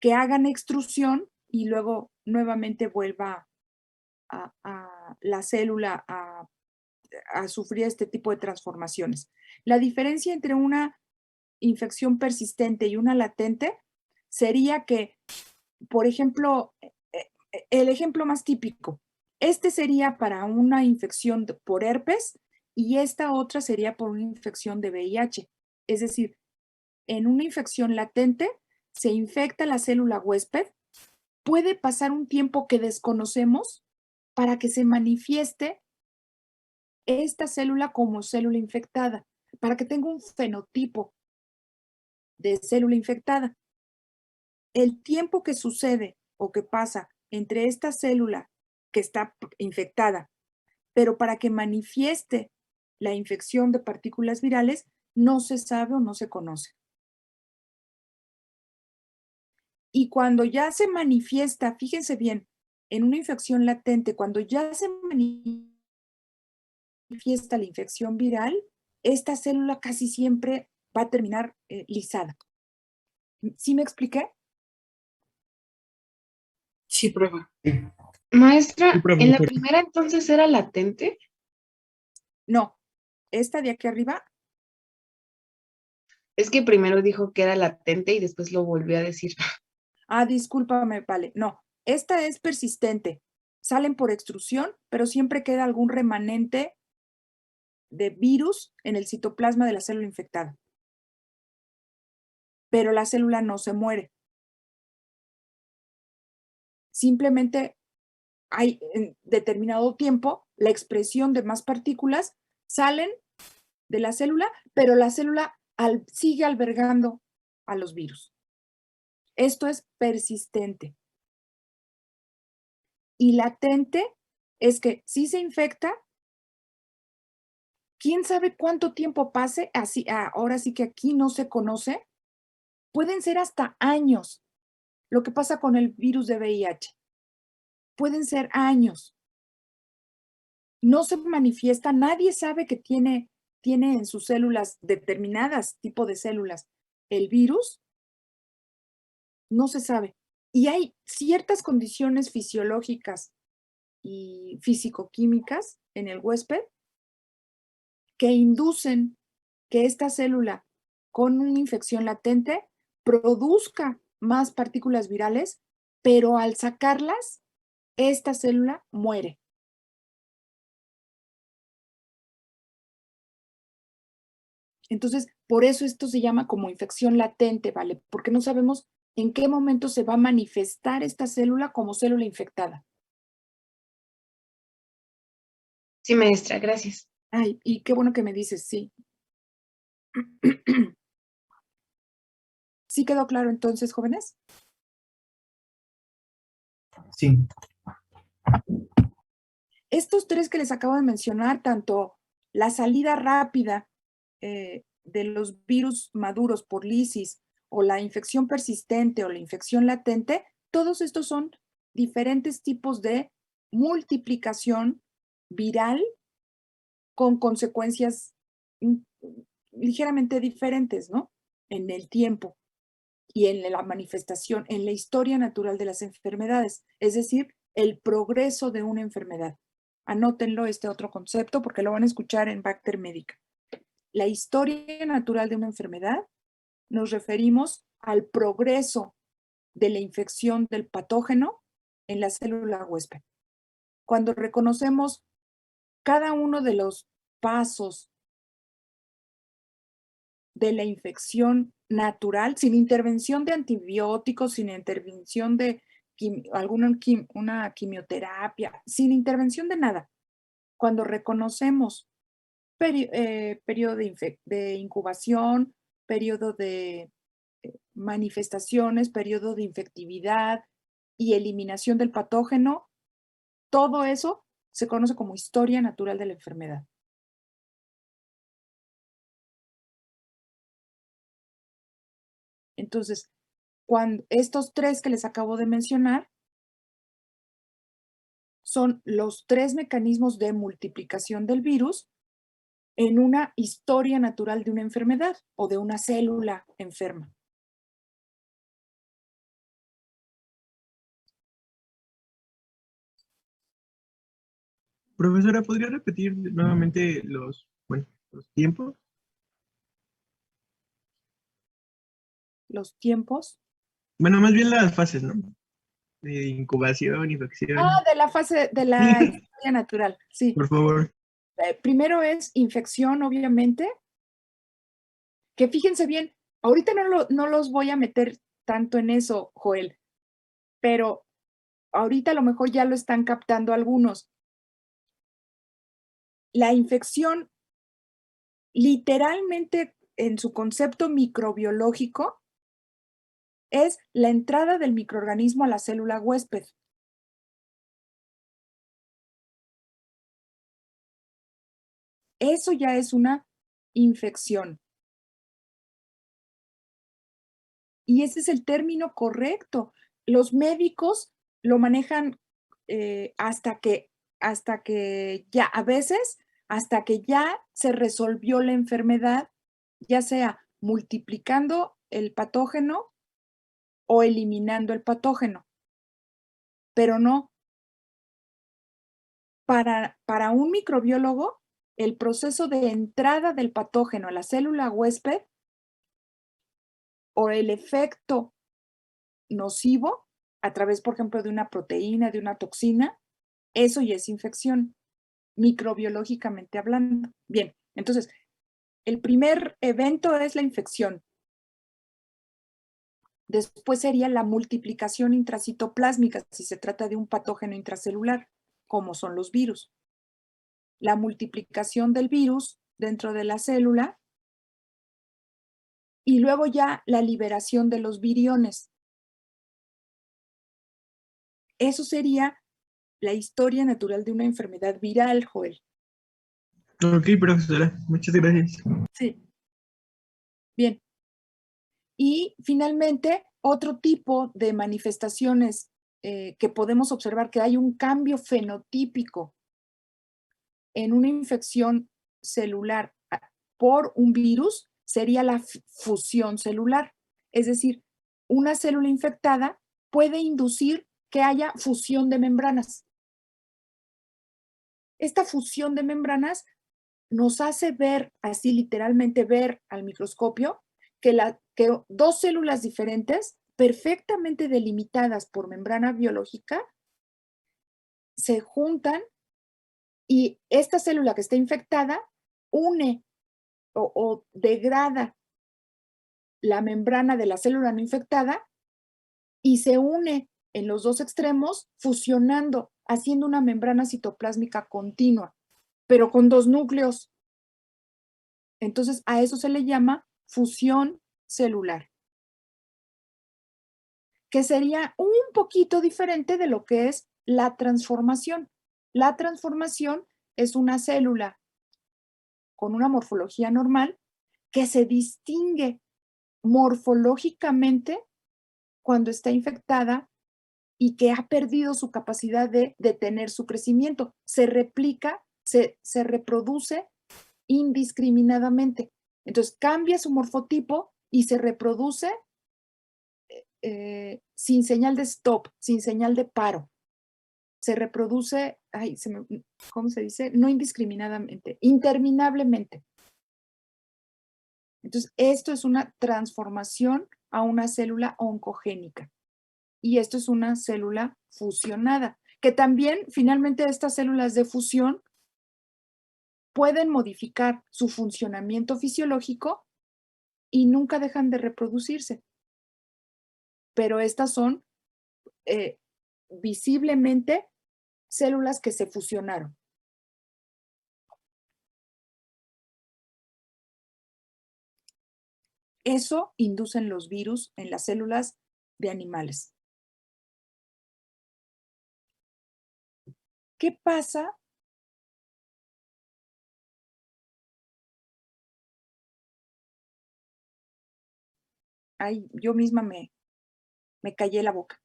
que hagan extrusión y luego nuevamente vuelva a la célula a sufrir este tipo de transformaciones. La diferencia entre una infección persistente y una latente sería que, por ejemplo, el ejemplo más típico, este sería para una infección por herpes y esta otra sería por una infección de VIH. Es decir, en una infección latente se infecta la célula huésped, puede pasar un tiempo que desconocemos para que se manifieste esta célula como célula infectada, para que tenga un fenotipo de célula infectada. El tiempo que sucede o que pasa entre esta célula que está infectada, pero para que manifieste la infección de partículas virales, no se sabe o no se conoce. Y cuando ya se manifiesta, fíjense bien, en una infección latente, cuando ya se manifiesta la infección viral, esta célula casi siempre va a terminar lisada. ¿Sí me expliqué? Sí, profe. Sí, Maestra, ¿en la profesora. primera entonces era latente? No, esta de aquí arriba, Es que primero dijo que era latente y después lo volvió a decir. discúlpame, vale, no, esta es persistente. Salen por extrusión, pero siempre queda algún remanente de virus en el citoplasma de la célula infectada. Pero la célula no se muere. Simplemente hay en determinado tiempo la expresión de más partículas salen de la célula, pero la célula sigue albergando a los virus. Esto es persistente. Y latente es que si se infecta, quién sabe cuánto tiempo pase, así, ahora sí que aquí no se conoce, pueden ser hasta años. Lo que pasa con el virus de VIH. Pueden ser años. No se manifiesta, nadie sabe que tiene en sus células determinadas tipo de células el virus, no se sabe. Y hay ciertas condiciones fisiológicas y físico-químicas en el huésped que inducen que esta célula con una infección latente produzca más partículas virales, pero al sacarlas, esta célula muere. Entonces, por eso esto se llama como infección latente, ¿vale? Porque no sabemos en qué momento se va a manifestar esta célula como célula infectada. Sí, maestra, gracias. Ay, y qué bueno que me dices, sí. ¿Sí quedó claro entonces, jóvenes? Sí. Estos tres que les acabo de mencionar, tanto la salida rápida de los virus maduros por lisis o la infección persistente o la infección latente, todos estos son diferentes tipos de multiplicación viral con consecuencias ligeramente diferentes, ¿no? En el tiempo y en la manifestación, en la historia natural de las enfermedades, es decir, el progreso de una enfermedad. Anótenlo este otro concepto porque lo van a escuchar en Bacter Médica. La historia natural de una enfermedad nos referimos al progreso de la infección del patógeno en la célula huésped. Cuando reconocemos cada uno de los pasos de la infección natural, sin intervención de antibióticos, sin intervención de una quimioterapia, sin intervención de nada. Cuando reconocemos periodo de incubación, periodo de manifestaciones, periodo de infectividad y eliminación del patógeno, todo eso se conoce como historia natural de la enfermedad. Entonces, cuando estos tres que les acabo de mencionar son los tres mecanismos de multiplicación del virus en una historia natural de una enfermedad o de una célula enferma. Profesora, ¿podría repetir nuevamente los tiempos? Los tiempos. Bueno, más bien las fases, ¿no? De incubación, infección. De la fase de la historia natural, sí. Por favor. Primero es infección, obviamente, que fíjense bien, ahorita no los voy a meter tanto en eso, Joel, pero ahorita a lo mejor ya lo están captando algunos. La infección, literalmente en su concepto microbiológico, es la entrada del microorganismo a la célula huésped. Eso ya es una infección. Y ese es el término correcto. Los médicos lo manejan hasta que ya, a veces, hasta que ya se resolvió la enfermedad, ya sea multiplicando el patógeno o eliminando el patógeno. Pero no. Para un microbiólogo, el proceso de entrada del patógeno a la célula huésped o el efecto nocivo a través, por ejemplo, de una proteína, de una toxina, eso ya es infección, microbiológicamente hablando. Bien, entonces, el primer evento es la infección. Después sería la multiplicación intracitoplásmica, si se trata de un patógeno intracelular, como son los virus. La multiplicación del virus dentro de la célula y luego ya la liberación de los viriones. Eso sería la historia natural de una enfermedad viral, Joel. Ok, profesora, muchas gracias. Sí. Bien. Y finalmente, otro tipo de manifestaciones que podemos observar que hay un cambio fenotípico en una infección celular por un virus sería la fusión celular. Es decir, una célula infectada puede inducir que haya fusión de membranas. Esta fusión de membranas nos hace ver, así literalmente ver al microscopio, que dos células diferentes, perfectamente delimitadas por membrana biológica, se juntan y esta célula que está infectada une o degrada la membrana de la célula no infectada y se une en los dos extremos, fusionando, haciendo una membrana citoplásmica continua, pero con dos núcleos. Entonces, a eso se le llama fusión celular, que sería un poquito diferente de lo que es la transformación. La transformación es una célula con una morfología normal que se distingue morfológicamente cuando está infectada y que ha perdido su capacidad de detener su crecimiento. Se replica, se reproduce indiscriminadamente. Entonces cambia su morfotipo y se reproduce sin señal de stop, sin señal de paro. Se reproduce, ¿cómo se dice? No indiscriminadamente, interminablemente. Entonces, esto es una transformación a una célula oncogénica. Y esto es una célula fusionada, que también finalmente estas células de fusión pueden modificar su funcionamiento fisiológico y nunca dejan de reproducirse. Pero estas son visiblemente células que se fusionaron. Eso inducen los virus en las células de animales. ¿Qué pasa? Ay, yo misma me callé la boca.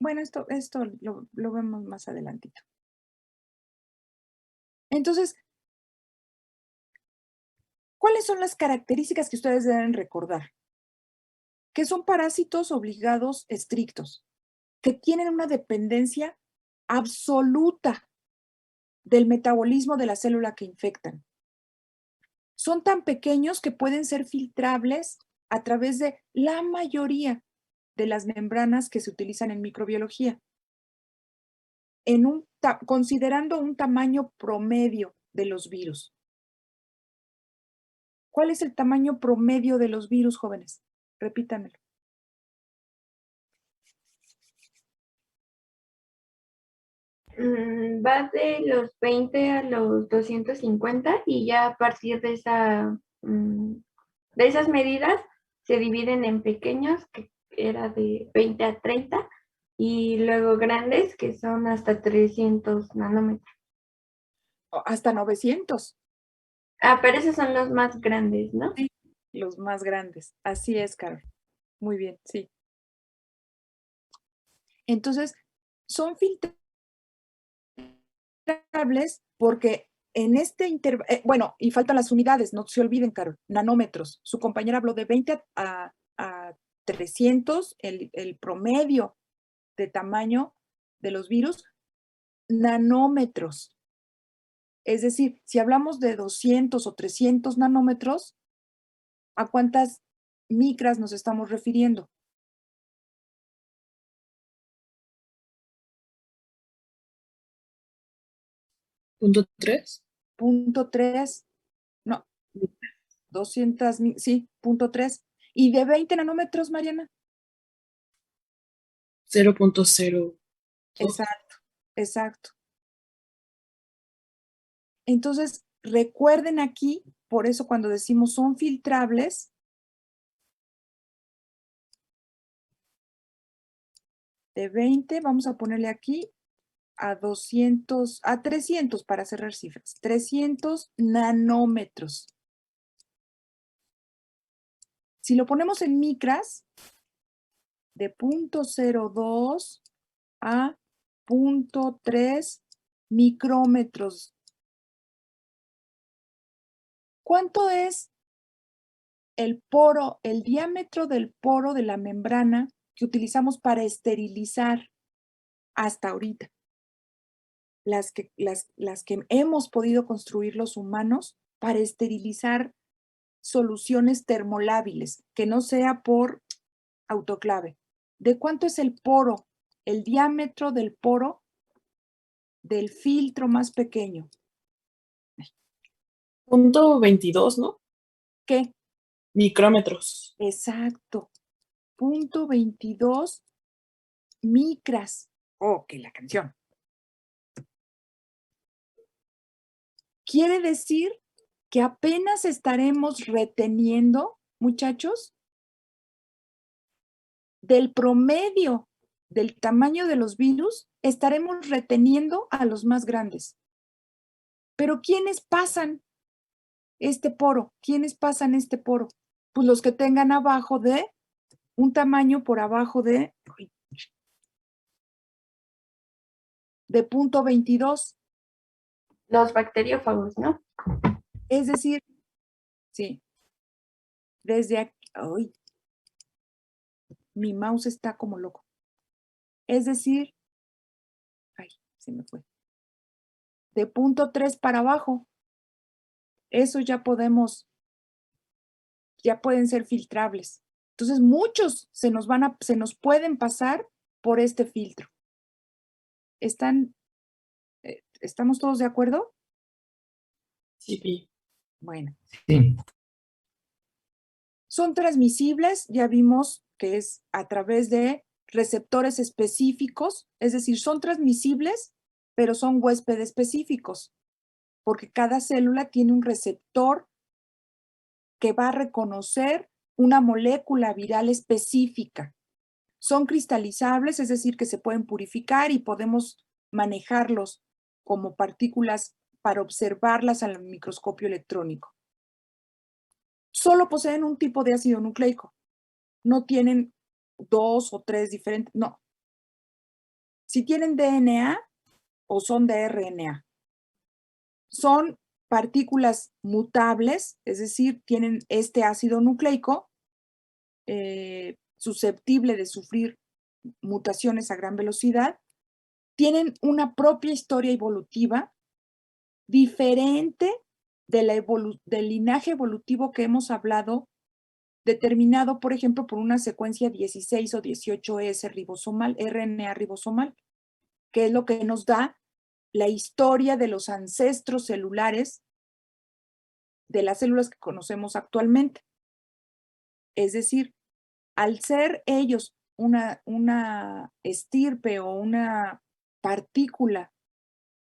Bueno, esto lo vemos más adelantito. Entonces, ¿cuáles son las características que ustedes deben recordar? Que son parásitos obligados estrictos, que tienen una dependencia absoluta del metabolismo de la célula que infectan. Son tan pequeños que pueden ser filtrables a través de la mayoría de las membranas que se utilizan en microbiología. Considerando un tamaño promedio de los virus. ¿Cuál es el tamaño promedio de los virus, jóvenes? Repítanmelo. Va de los 20 a los 250 y ya a partir de esas medidas se dividen en pequeños, que era de 20 a 30, y luego grandes, que son hasta 300 nanómetros. Hasta 900. Pero esos son los más grandes, ¿no? Sí, los más grandes. Así es, Carol. Muy bien, sí. Entonces, son filtrables porque en este bueno, y faltan las unidades, no se olviden, Carol, nanómetros. Su compañera habló de 20 a 300, el promedio de tamaño de los virus, nanómetros. Es decir, si hablamos de 200 o 300 nanómetros, ¿a cuántas micras nos estamos refiriendo? ¿.3? Punto 3, no, 200, sí, punto 3. ¿Y de 20 nanómetros, Mariana? 0.0. Exacto, exacto. Entonces, recuerden aquí, por eso cuando decimos son filtrables, de 20, vamos a ponerle aquí a 200, a 300 para cerrar cifras, 300 nanómetros. Si lo ponemos en micras, de 0.02 a 0.3 micrómetros. ¿Cuánto es el poro, el diámetro del poro de la membrana que utilizamos para esterilizar hasta ahorita? Las que hemos podido construir los humanos para esterilizar soluciones termolábiles, que no sea por autoclave. ¿De cuánto es el poro, el diámetro del poro del filtro más pequeño? .22, ¿no? ¿Qué? Micrómetros. Exacto. 0.22 micras. Oh, que la canción. Quiere decir que apenas estaremos reteniendo, muchachos, del promedio del tamaño de los virus, estaremos reteniendo a los más grandes. Pero ¿quiénes pasan este poro? ¿Quiénes pasan este poro? Pues los que tengan abajo de un tamaño por abajo de 0.22. Los bacteriófagos, ¿no? Es decir, sí, desde aquí, ¡ay! Mi mouse está como loco. Es decir, ay, se me fue. De 0.3 para abajo. Eso ya pueden ser filtrables. Entonces, muchos se nos pueden pasar por este filtro. ¿Estamos todos de acuerdo? Sí. Bueno. Sí. Son transmisibles, ya vimos que es a través de receptores específicos, es decir, son transmisibles, pero son huésped específicos, porque cada célula tiene un receptor que va a reconocer una molécula viral específica. Son cristalizables, es decir, que se pueden purificar y podemos manejarlos como partículas para observarlas al microscopio electrónico. Solo poseen un tipo de ácido nucleico. No tienen 2 o 3 diferentes, no. Si tienen DNA o son de RNA. Son partículas mutables, es decir, tienen este ácido nucleico susceptible de sufrir mutaciones a gran velocidad, tienen una propia historia evolutiva diferente del linaje evolutivo que hemos hablado, determinado, por ejemplo, por una secuencia 16 o 18S ribosomal, RNA ribosomal, que es lo que nos da la historia de los ancestros celulares de las células que conocemos actualmente. Es decir, al ser ellos una estirpe o una partícula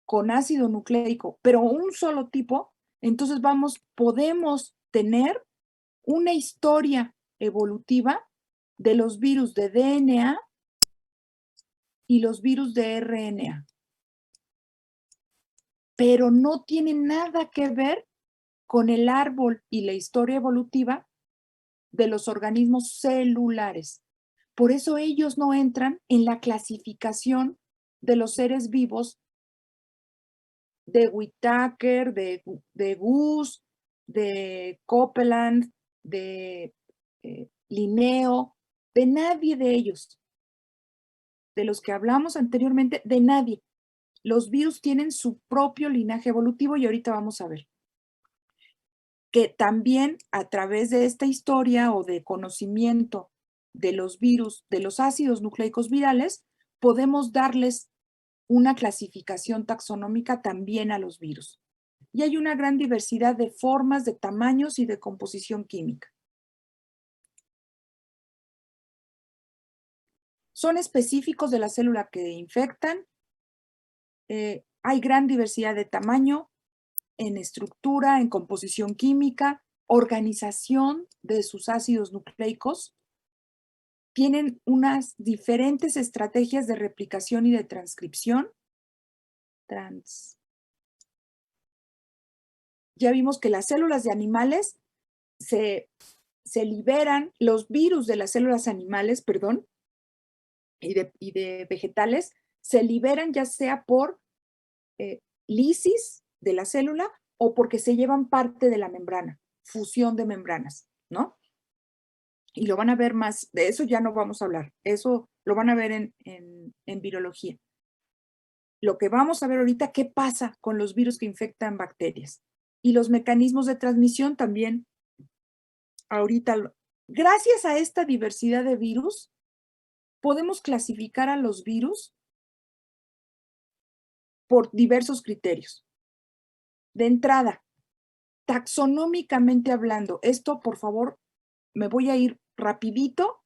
con ácido nucleico, pero un solo tipo, entonces podemos tener una historia evolutiva de los virus de DNA y los virus de RNA. Pero no tiene nada que ver con el árbol y la historia evolutiva de los organismos celulares. Por eso ellos no entran en la clasificación de los seres vivos de Whittaker, de Gus, de Copeland, de Linneo, de nadie de ellos, de los que hablamos anteriormente, de nadie. Los virus tienen su propio linaje evolutivo y ahorita vamos a ver que también a través de esta historia o de conocimiento de los virus, de los ácidos nucleicos virales, podemos darles una clasificación taxonómica también a los virus. Y hay una gran diversidad de formas, de tamaños y de composición química. Son específicos de la célula que infectan. Hay gran diversidad de tamaño, en estructura, en composición química, organización de sus ácidos nucleicos. Tienen unas diferentes estrategias de replicación y de transcripción. Ya vimos que las células de animales se liberan, los virus de las células animales, perdón, y de vegetales, se liberan ya sea por lisis de la célula o porque se llevan parte de la membrana, fusión de membranas, ¿no? Y lo van a ver más, de eso ya no vamos a hablar, eso lo van a ver en virología. Lo que vamos a ver ahorita, qué pasa con los virus que infectan bacterias. Y los mecanismos de transmisión también, ahorita, gracias a esta diversidad de virus, podemos clasificar a los virus por diversos criterios. De entrada, taxonómicamente hablando, esto por favor, me voy a ir rapidito,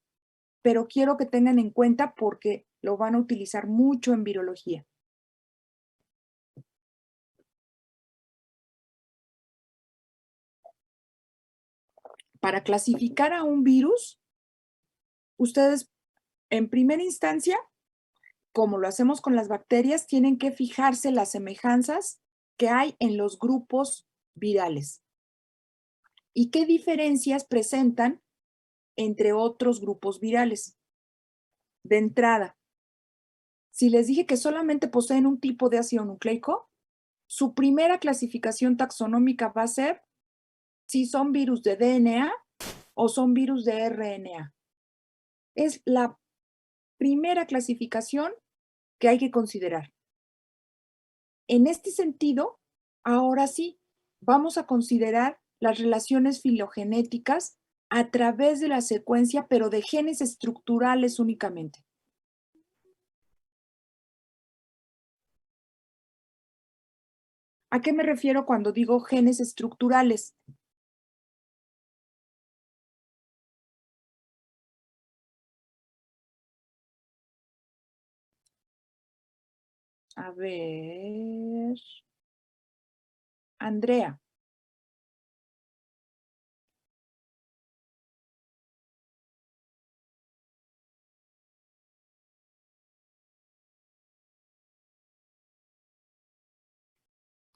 pero quiero que tengan en cuenta porque lo van a utilizar mucho en virología. Para clasificar a un virus, ustedes en primera instancia, como lo hacemos con las bacterias, tienen que fijarse las semejanzas que hay en los grupos virales y qué diferencias presentan entre otros grupos virales. De entrada, si les dije que solamente poseen un tipo de ácido nucleico, su primera clasificación taxonómica va a ser si son virus de DNA o son virus de RNA. Es la primera clasificación que hay que considerar. En este sentido, ahora sí, vamos a considerar las relaciones filogenéticas a través de la secuencia, pero de genes estructurales únicamente. ¿A qué me refiero cuando digo genes estructurales? A ver. Andrea.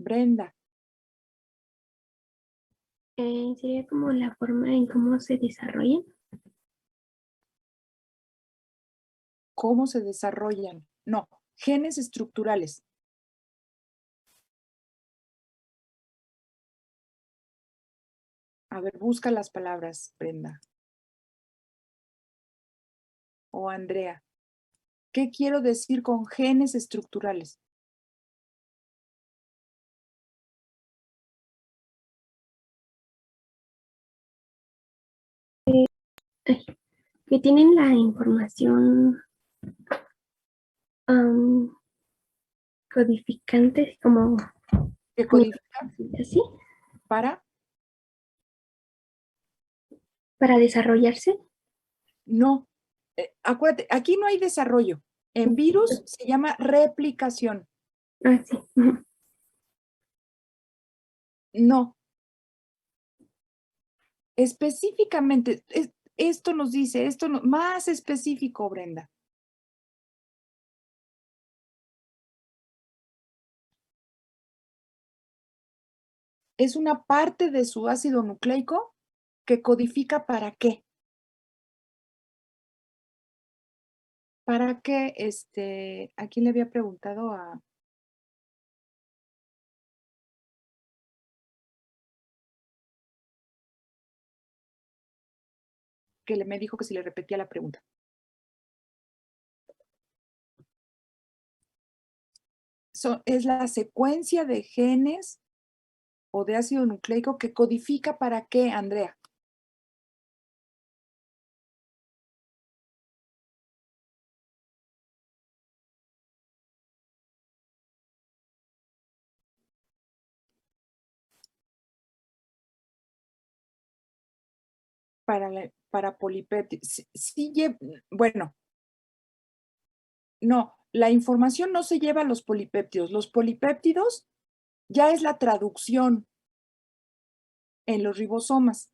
Brenda. Sería como la forma en cómo se desarrollan. ¿Cómo se desarrollan? No, genes estructurales. A ver, busca las palabras, Brenda. O Andrea. ¿Qué quiero decir con genes estructurales? Que tienen la información codificante, como ¿Qué codifica así, para? para desarrollarse. No. Acuérdate, aquí no hay desarrollo. En virus se llama replicación. Ah, sí. Ujú. No. Específicamente, esto nos dice, más específico, Brenda. Es una parte de su ácido nucleico que codifica para qué. ¿Para qué? ¿A quién le había preguntado? Que me dijo que si le repetía la pregunta. Es la secuencia de genes o de ácido nucleico que codifica para qué, Andrea. Para polipéptidos. Bueno, no, la información no se lleva a los polipéptidos. Los polipéptidos ya es la traducción en los ribosomas.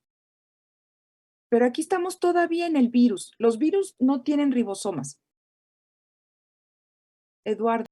Pero aquí estamos todavía en el virus. Los virus no tienen ribosomas. Eduardo.